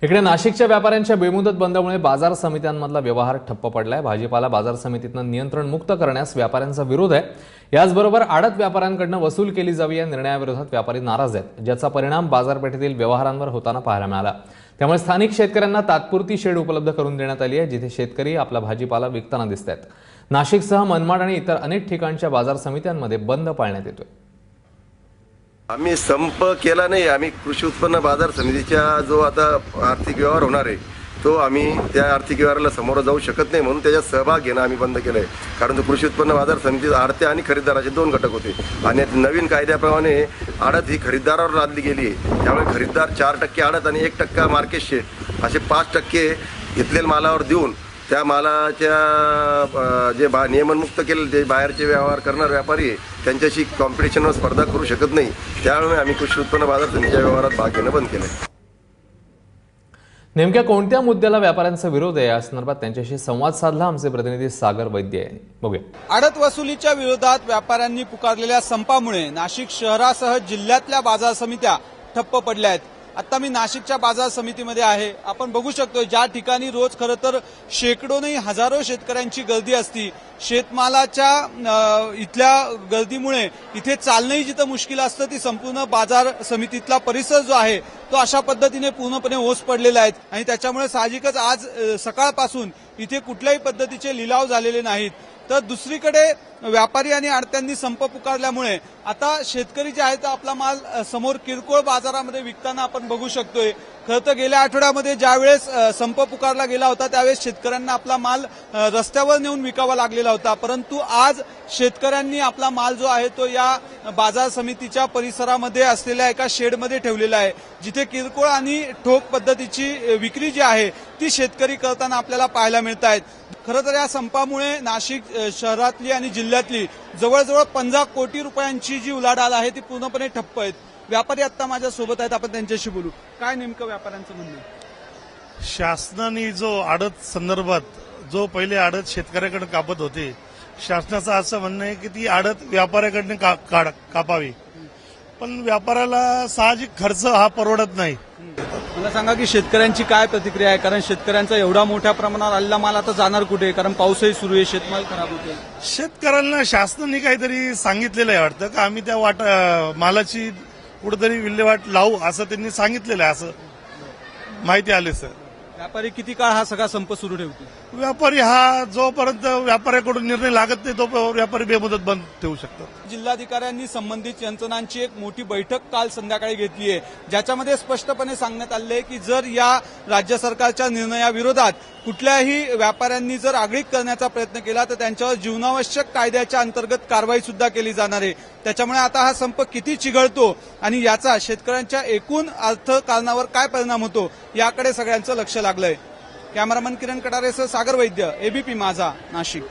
इकडे नाशिकच्या व्यापाऱ्यांच्या बेमुदत बंदमुळे बाजार समित्यांमधला व्यवहार ठप्प पडलाय। भाजीपाला बाजार समितीतनं नियंत्रण मुक्त करण्यास व्यापाऱ्यांचा विरोध आहे। याचबरोबर आडत व्यापाऱ्यांकडून वसूल केली जावी या निर्णयाविरोधात व्यापारी नाराज आहेत, ज्याचा परिणाम बाजारपेठेतील व्यवहारांवर होताना पाहायला मिळाला। त्यामुळे स्थानिक शेतकऱ्यांना तात्पुरती शेड उपलब्ध करून देण्यात आली आहे, जिथे शेतकरी आपला भाजीपाला विकताना दिसतात। नाशिकसह मनमाड आणि इतर अनेक ठिकाणच्या बाजार समित्यांमध्ये बंद पाळण्यात येतोय। आम्ही संप केला नाही। आम्ही कृषी उत्पन्न बाजार समितीच्या जो आता आर्थिक व्यवहार होणार आहे तो आम्ही त्या आर्थिक व्यवहाराला समोर जाऊ शकत नाही, म्हणून त्याच्यात सहभाग घेणं आम्ही बंद केलं आहे। कारण तो कृषी उत्पन्न बाजार समितीत आडते आणि खरेदीदाराचे दोन घटक होते आणि नवीन कायद्याप्रमाणे आडत ही खरेदीदारावर लादली गेली आहे। त्यामुळे खरेदीदार 4% आडत आणि 1% मार्केट शेड असे 5% घेतलेल्या मालावर देऊन त्या मालाच्या जे नियमनमुक्त केलेले जे बाहेरचे व्यवहार करणारे व्यापारी आहे त्यांच्याशी कॉम्पिटिशनवर स्पर्धा करू शकत नाही। त्यामुळे आम्ही कृषी उत्पन्न बाजार समितीच्या व्यवहारात भाग घेणं बंद केलं आहे। नेमक्या कोणत्या मुद्द्याला व्यापाऱ्यांचा विरोध आहे या संदर्भात त्यांच्याशी संवाद साधला आमचे प्रतिनिधी सागर वैद्य यांनी। बघूया। आडत वसुलीच्या विरोधात व्यापाऱ्यांनी पुकारलेल्या संपामुळे नाशिक शहरासह जिल्ह्यातल्या बाजार समित्या ठप्प पडल्या आहेत। आता मी नाशिकच्या बाजार समितीमध्ये आहे। आपण बघू शकतो ज्या ठिकाणी रोज खरं तर शेकडो नाही हजारो शेतकऱ्यांची गर्दी असती। शेतमालाच्या इथल्या गर्दीमुळे इथे चालणंही जिथं मुश्किल असतं ती संपूर्ण बाजार समितीतला परिसर जो आहे तो अशा पद्धतीने पूर्णपणे ओस पडलेला आहे आणि त्याच्यामुळे साहजिकच आज सकाळपासून इथे कुठल्याही पद्धतीचे लिलाव झालेले नाहीत। तर दुसरीकडे व्यापारी आणि आडत्यांनी संप पुकारल्यामुळे आता शेतकरी जे आहेत आपला माल समोर किरकोळ बाजारामध्ये विकताना आपण बघू शकतोय। खरं तर गेल्या आठवड्यामध्ये ज्यावेळेस संप पुकारला गेला होता त्यावेळेस शेतकऱ्यांना आपला माल रस्त्यावर नेऊन विकावा लागलेला होता, परंतु आज शेतकऱ्यांनी आपला माल जो आहे तो या बाजार समितीच्या परिसरामध्ये असलेल्या एका शेडमध्ये ठेवलेला आहे, जिथे किरकोळ आणि ठोक पद्धतीची विक्री जी आहे ती शेतकरी करताना आपल्याला पाहायला मिळत आहेत। खरं तर या संपामुळे नाशिक शहरातली आणि जिल्ह्यातली जवळजवळ 15 कोटी रुपयांची जी उलाढाल आहे ती पूर्णपणे ठप्प आहेत। व्यापारी आता माझ्या सोबत आहेत, आपण त्यांच्याशी बोलू। काय नेमकं व्यापाऱ्यांचं म्हणणं आहे? शासनाने जो आडत संदर्भात जो पहिले आडत शेतकऱ्याकडे कापत होते, शासनाचं असं म्हणणं आहे की ती आडत व्यापाऱ्याकडनं कापावी, पण व्यापाऱ्याला साहजिक खर्च हा परवडत नाही। मला सांगा की शेतकऱ्यांची काय प्रतिक्रिया आहे, कारण शेतकऱ्यांचा एवढा मोठ्या प्रमाणावर आलेला माल आता जाणार कुठे, कारण पाऊसही सुरू आहे, शेतमाल खराब होते। शेतकऱ्यांना शासनाने काहीतरी सांगितलेलं आहे वाटतं का आम्ही त्या मालाची कुठेतरी विल्हेवाट लावू असं त्यांनी सांगितलेलं आहे, असं माहिती आले सर। व्यापारी किती काळ हा सगळा संप सुरू ठेवतील? व्यापारी हा जोपर्यंत व्यापाऱ्याकडून निर्णय लागत नाही तो व्यापारी बेमुदत बंद ठेवू शकतात। जिल्हाधिकाऱ्यांनी संबंधित यंत्रणांची एक मोठी बैठक काल संध्याकाळी घेतली आहे, ज्याच्यामध्ये स्पष्टपणे सांगण्यात आले की जर या राज्य सरकारच्या निर्णयाविरोधात कुठल्याही व्यापाऱ्यांनी जर आगळीक करण्याचा प्रयत्न केला तर त्यांच्यावर जीवनावश्यक कायद्याच्या अंतर्गत कारवाई सुद्धा केली जाणार आहे। त्याच्यामुळे आता हा संप किती चिघळतो आणि याचा शेतकऱ्यांच्या एकूण अर्थकारणावर काय परिणाम होतो याकडे सगळ्यांचं लक्ष लागलंय। कॅमेरामन किरण कटारेसह सागर वैद्य, एबीपी माझा, नाशिक।